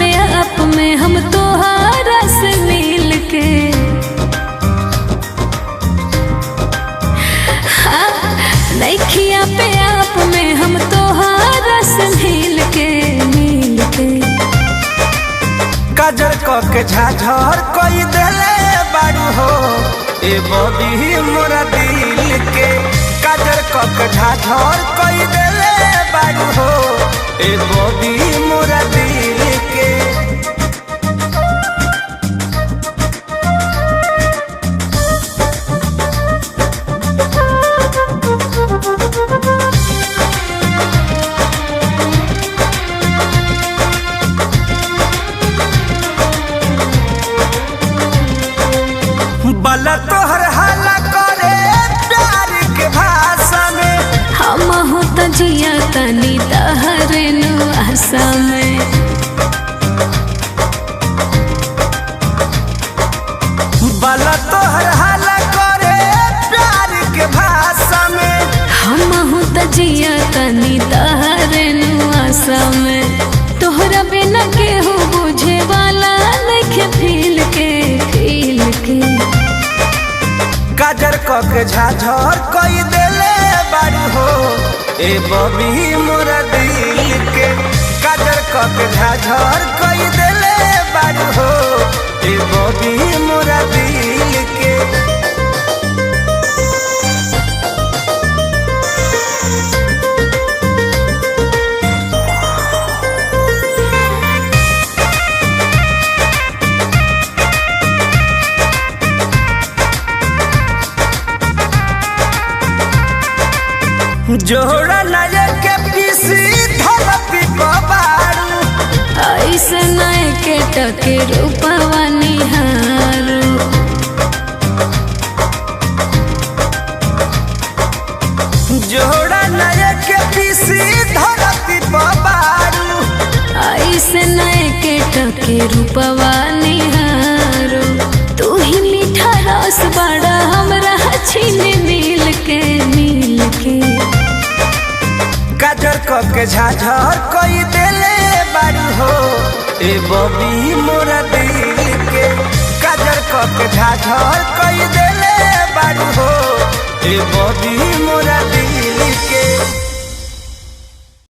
पे आप में हम तोहारा से मिल के, हाँ नइखिया पे आप में हम तोहारा से मिल के काजर के झाझर कोई देले बारू हो ए बबी मोरा दिल के। काजर के झाझर कोई देले बारू हो ए बबी मोरा दिल के। बला तोहर हाला करे प्यार के भाषा में, हम हो त जिया तनी तहरे नु आशा में। बला तोहर हाला करे प्यार के भाषा में, हम हो त जिया तनी तहरे नु आशा में। तोहरा बिना केहू बुझे वाला नइखे फील के काजर के झाझर कोई देले बारू हो ए बबी मोरा दिल के। काजर के झाझर कोई देले बारू हो ए बबी मोरा दिल के। जोड़ा नए के पीसी धरती बारू, ऐसे नए के टके रूपवा निहारू। जोड़ा नए के पीसी धरती बारू, ऐसे नए के टके रूपवा निहारू। तू ही मीठा रस बड़ा हमरा छीने मिल के काजर के झाझर कोई देले बारू हो ए बबी मोरा दिल के। काजर के झाझर कोई देले बारू हो ए बबी